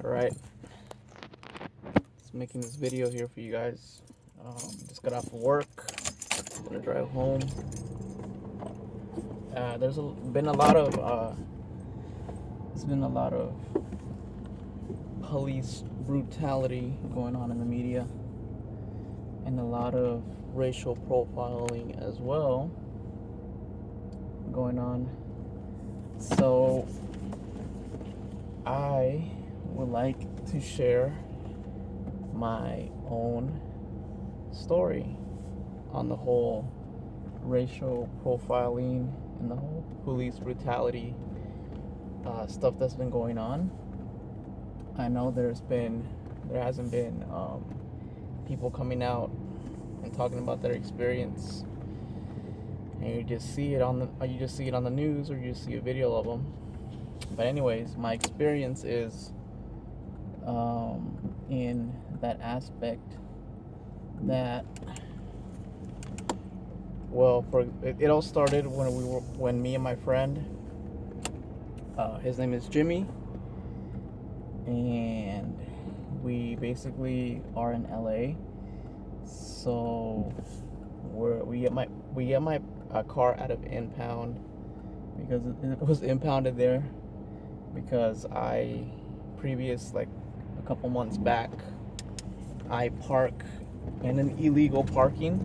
Alright, just making this video here for you guys. Just got off of work, gonna drive home. Been a lot of police brutality going on in the media, and a lot of racial profiling as well going on. So I would like to share my own story on the whole racial profiling and the whole police brutality stuff that's been going on. I know there hasn't been people coming out and talking about their experience, and you just see it on the news, or you just see a video of them. But anyways, my experience is in that aspect that, well, it all started when me and my friend, his name is Jimmy, and we basically are in LA. So we get my car out of impound, because it was impounded there, because like a couple months back, I park in an illegal parking.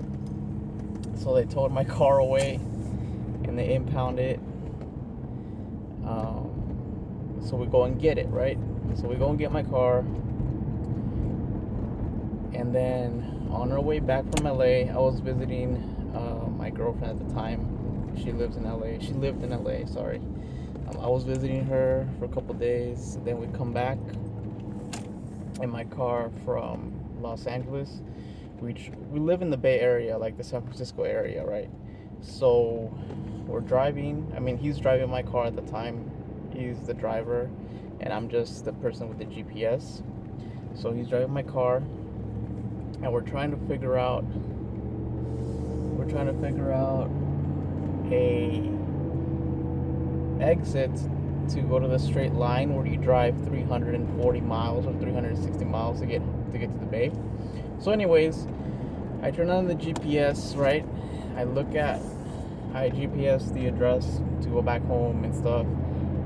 So they towed my car away and they impound it. So we go and get it, right? So we go and get my car, and then on our way back from LA, I was visiting my girlfriend at the time. She lived in LA, sorry. I was visiting her for a couple days. Then we come back in my car from Los Angeles. We live in the Bay Area, like the San Francisco area, right? So we're driving. I mean, he's driving my car at the time. He's the driver, and I'm just the person with the GPS. So he's driving my car, and we're trying to figure out a exit to go to the straight line where you drive 340 miles or 360 miles to get to the bay. So anyways, I turn on the GPS, right? I GPS the address to go back home and stuff,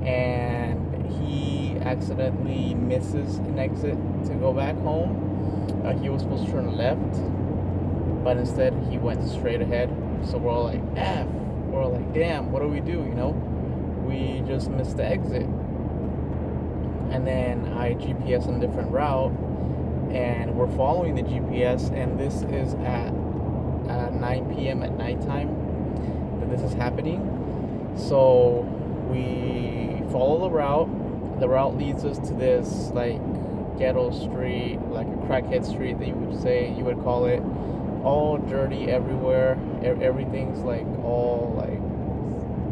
and he accidentally misses an exit to go back home. He was supposed to turn left, but instead he went straight ahead. So we're all like, F. We're all like, damn, what do we do, We just missed the exit. And then I GPS on a different route, and we're following the GPS, and this is at 9 p.m. at nighttime that this is happening. So we follow the route. The route leads us to this like ghetto street, like a crackhead street that you would call it, all dirty everywhere. Everything's like all like,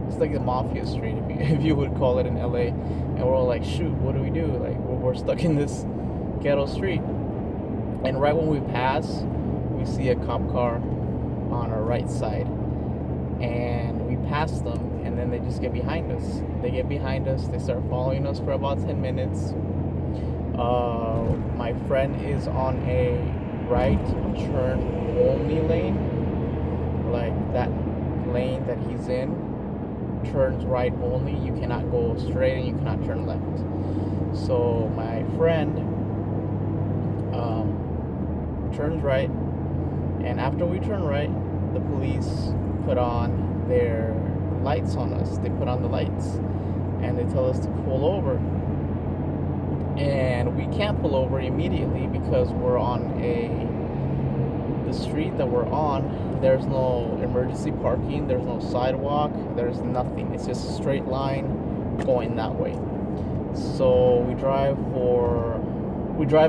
it's like the mafia street, if you would call it in LA. And we're all like, shoot, what do we do? Like, we're stuck in this ghetto street. And right when we pass, we see a cop car on our right side, and we pass them, and then they just get behind us. They start following us for about 10 minutes. My friend is on a right turn only lane, like that lane that he's in turns right only. You cannot go straight and you cannot turn left. So my friend turns right, and after we turn right, the police put on their lights on us. They put on the lights, and they tell us to pull over. And we can't pull over immediately because we're on the street that we're on. There's no emergency parking, there's no sidewalk, there's nothing. It's just a straight line going that way. So we drive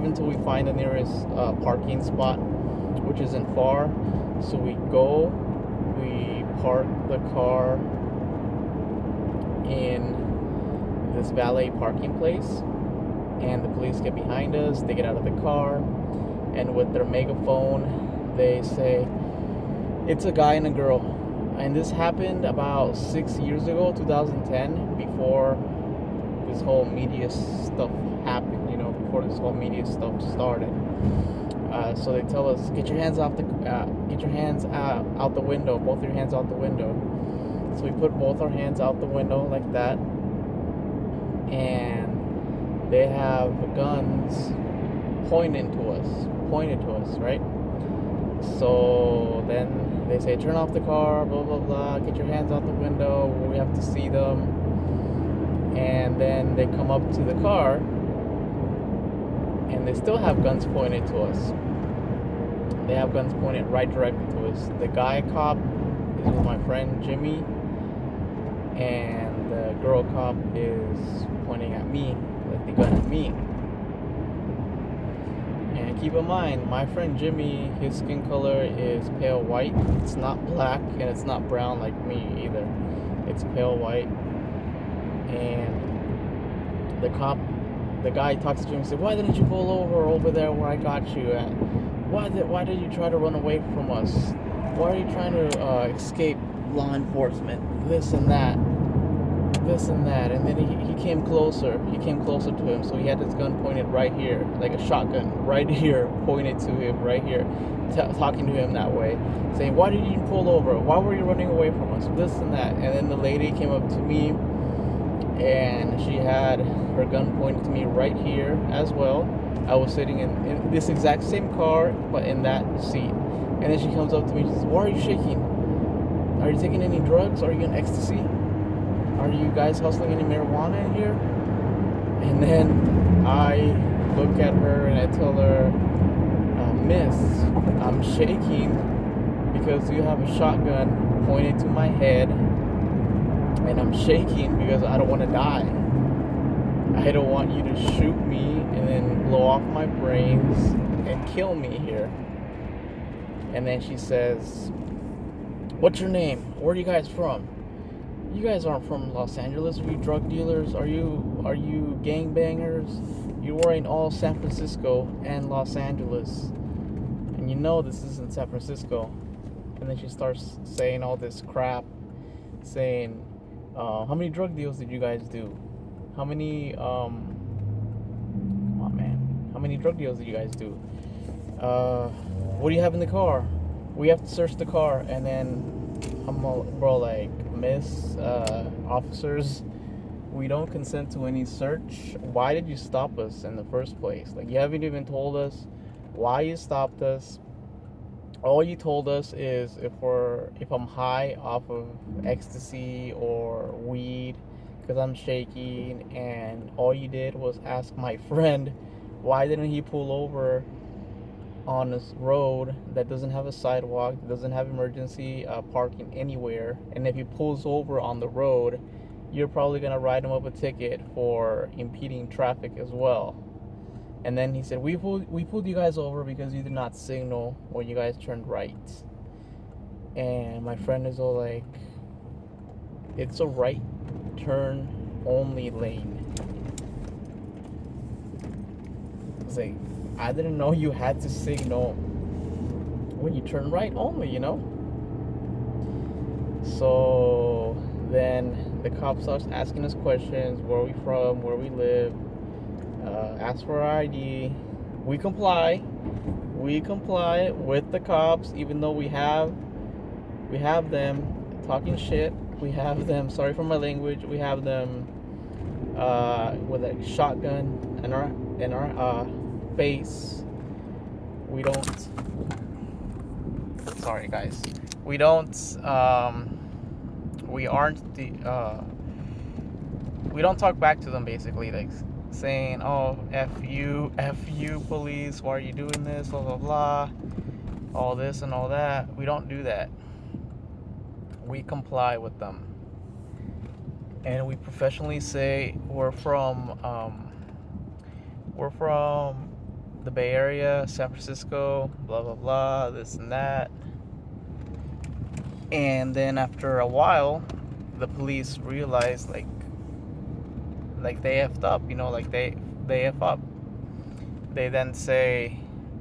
until we find the nearest parking spot, which isn't far. So we park the car in this valet parking place, and the police get behind us. They get out of the car, and with their megaphone, they say, it's a guy and a girl. And this happened about 6 years ago, 2010, before this whole media stuff happened, before this whole media stuff started. So they tell us, get your hands out the window, both your hands out the window. So we put both our hands out the window like that, and they have guns pointed to us, right? So then they say, turn off the car, blah blah blah, get your hands out the window, we have to see them. And then they come up to the car, and they still have guns pointed to us. They have guns pointed right directly to us. The guy cop is with my friend Jimmy, and the girl cop is pointing at me, like the gun at me. And keep in mind, my friend Jimmy, his skin color is pale white. It's not black and it's not brown like me either. It's pale white. And the guy talks to Jimmy and says, why didn't you pull over there where I got you at? Why did you try to run away from us? Why are you trying to escape law enforcement? This and that. And then he came closer. He came closer to him, so he had his gun pointed right here, like a shotgun, right here, pointed to him, right here, talking to him that way, saying, why did you pull over? Why were you running away from us? This and that. And then the lady came up to me, and she had her gun pointed to me right here as well. I was sitting in this exact same car, but in that seat. And then she comes up to me and says, why are you shaking? Are you taking any drugs? Are you in ecstasy? Are you guys hustling any marijuana in here? And then I look at her and I tell her, Miss, I'm shaking because you have a shotgun pointed to my head, and I'm shaking because I don't want to die. I don't want you to shoot me and then blow off my brains and kill me here. And then she says, what's your name? Where are you guys from? You guys aren't from Los Angeles. Are you drug dealers? Are you gangbangers? You're wearing all San Francisco and Los Angeles, and you know this isn't San Francisco. And then she starts saying all this crap, saying, how many drug deals did you guys do? How many how many drug deals did you guys do? What do you have in the car? We have to search the car. And then I'm all, bro, like, miss, officers, we don't consent to any search. Why did you stop us in the first place? Like, you haven't even told us why you stopped us. All you told us is if I'm high off of ecstasy or weed, because I'm shaking. And all you did was ask my friend, why didn't he pull over on this road that doesn't have a sidewalk, that doesn't have emergency parking anywhere, and if he pulls over on the road, you're probably gonna write him up a ticket for impeding traffic as well. And then he said, we pulled you guys over because you did not signal when you guys turned right. And my friend is all like, it's a right turn only lane. It's like, I didn't know you had to signal when you turn right only, So then the cop starts asking us questions, where we from, where we live, ask for our ID. We comply with the cops, even though we have them talking shit. We have them, sorry for my language, we have them with a shotgun in our face. We don't, sorry guys, we don't we aren't the we don't talk back to them, basically, like saying, oh, F you police, why are you doing this, blah blah blah, all this and all that. We don't do that. We comply with them, and we professionally say we're from the Bay Area, San Francisco, blah blah blah, this and that. And then after a while, the police realize like they effed up, like they F up. They then say,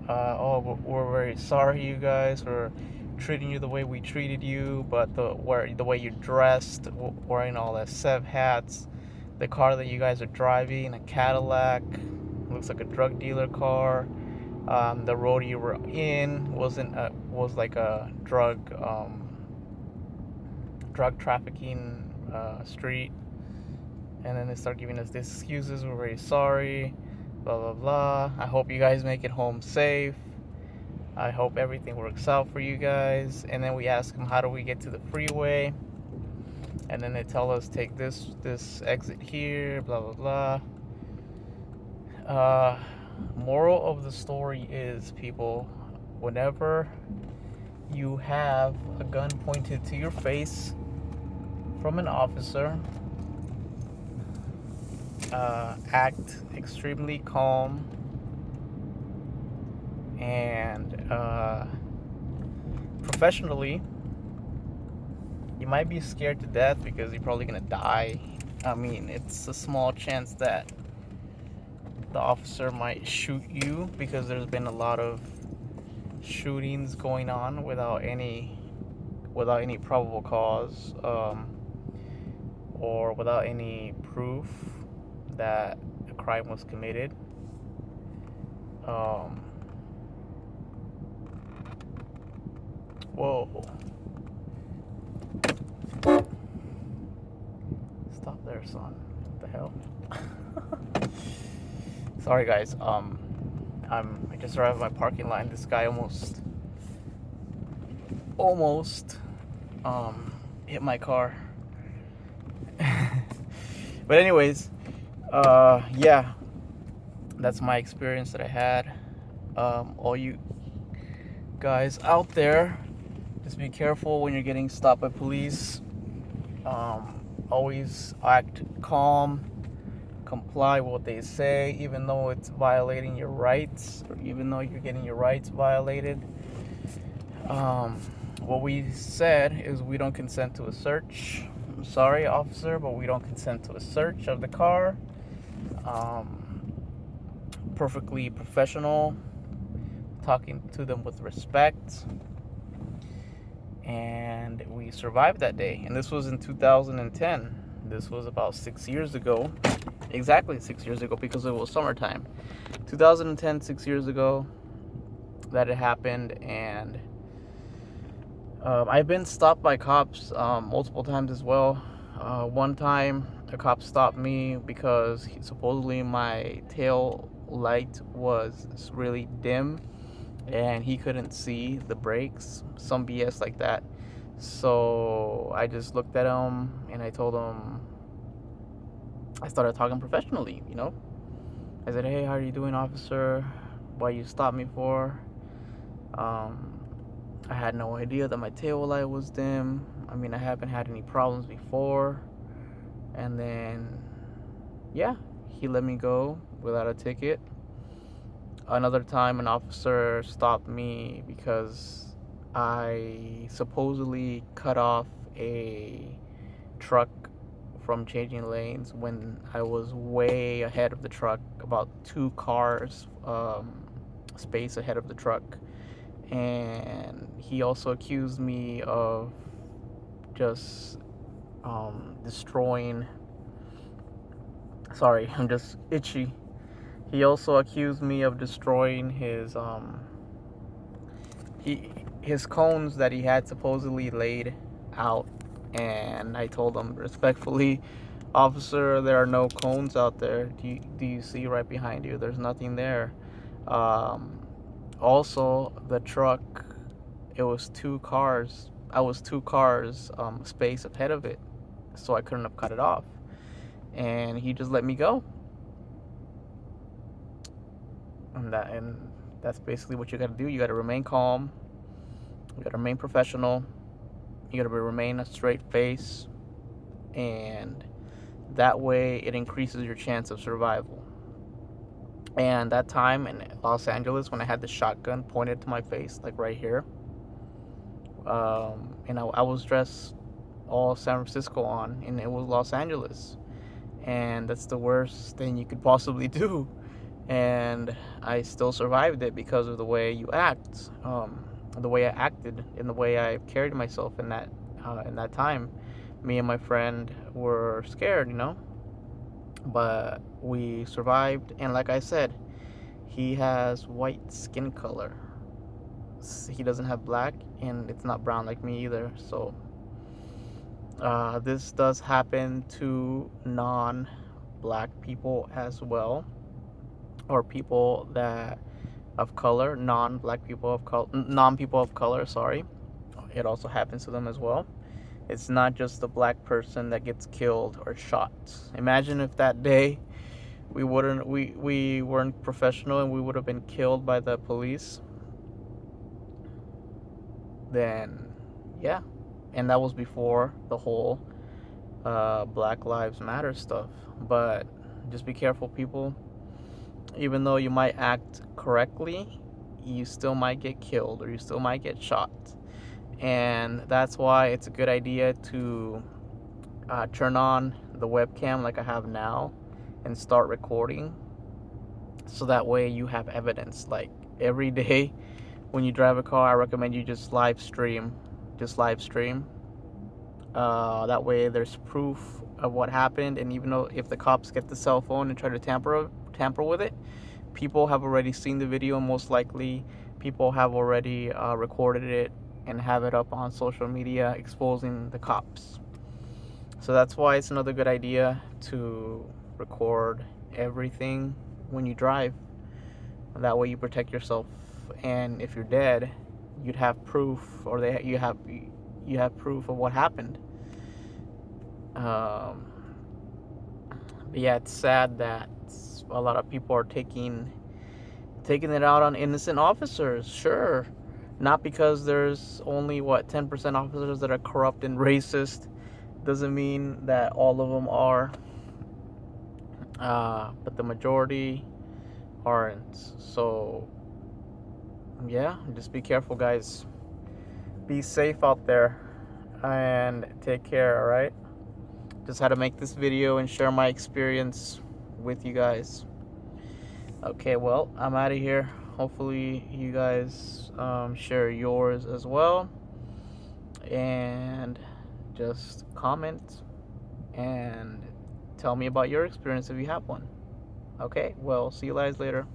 oh, we're very sorry, you guys, we're treating you the way we treated you, but the way you dressed, wearing all the Sev hats, the car that you guys are driving, a Cadillac, looks like a drug dealer car. The road you were in was like a drug trafficking street. And then they start giving us these excuses. We're very sorry, blah blah blah. I hope you guys make it home safe. I hope everything works out for you guys. And then we ask them, how do we get to the freeway? And then they tell us, take this exit here, blah blah blah. Moral of the story is, people, whenever you have a gun pointed to your face from an officer, act extremely calm and professionally. You might be scared to death because you're probably gonna die. I mean, it's a small chance that the officer might shoot you, because there's been a lot of shootings going on without any probable cause, or without any proof that a crime was committed. Whoa. Stop there, son. What the hell? Sorry, guys. I just arrived at my parking lot, and this guy almost hit my car. But anyways, yeah, that's my experience that I had. All you guys out there, just be careful when you're getting stopped by police. Always act calm, comply with what they say, even though it's violating your rights, or even though you're getting your rights violated. What we said is, we don't consent to a search. I'm sorry, officer, but we don't consent to a search of the car. Perfectly professional, talking to them with respect. And we survived that day. And this was in 2010. This was about 6 years ago. Exactly 6 years ago, because it was summertime. 2010, 6 years ago that it happened. And I've been stopped by cops multiple times as well. One time, a cop stopped me because supposedly my tail light was really dim and he couldn't see the brakes, some BS like that. So I just looked at him and I told him, I started talking professionally, you know. I said, hey, how are you doing, officer? Why you stopped me for? I had no idea that my tail light was dim. I mean, I haven't had any problems before. And then, yeah, he let me go without a ticket. Another time, an officer stopped me because I supposedly cut off a truck from changing lanes when I was way ahead of the truck, about 2 cars space ahead of the truck. And he also accused me of just destroying. Sorry, I'm just itchy. He also accused me of destroying his cones that he had supposedly laid out. And I told him respectfully, officer, there are no cones out there. Do you see right behind you? There's nothing there. Also, the truck, it was 2 cars. I was 2 cars space ahead of it, so I couldn't have cut it off. And he just let me go. And that's basically what you got to do. You got to remain calm. You got to remain professional. You got to remain a straight face, and that way it increases your chance of survival. And that time in Los Angeles, when I had the shotgun pointed to my face, like right here, and I was dressed all San Francisco on, and it was Los Angeles, and that's the worst thing you could possibly do. And I still survived it because of the way you act, the way I acted, and the way I carried myself in that time. Me and my friend were scared, you know. but we survived. And like I said, he has white skin color. He doesn't have black, and it's not brown like me either. So this does happen to non-black people as well, or people that of color, non-black people of color, non-people of color. Sorry, it also happens to them as well. It's not just the black person that gets killed or shot. Imagine if that day we weren't professional and we would have been killed by the police. Then, yeah, and that was before the whole Black Lives Matter stuff. But just be careful, people. Even though you might act correctly, you still might get killed or you still might get shot. And that's why it's a good idea to turn on the webcam like I have now and start recording, so that way you have evidence. Like every day when you drive a car, I recommend you just live stream. That way there's proof of what happened, and even though if the cops get the cell phone and try to tamper with it, people have already seen the video, and most likely people have already recorded it and have it up on social media exposing the cops. So that's why it's another good idea to record everything when you drive. That way you protect yourself, and if you're dead, you'd have proof, or you have proof of what happened. But yeah, it's sad that a lot of people are taking it out on innocent officers. Sure, not because there's only 10% officers that are corrupt and racist doesn't mean that all of them are, but the majority aren't. So yeah, just be careful, guys. Be safe out there and take care. All right, just had to make this video and share my experience with you guys. Okay, well, I'm out of here. Hopefully you guys share yours as well, and just comment and tell me about your experience if you have one. Okay, well, see you guys later.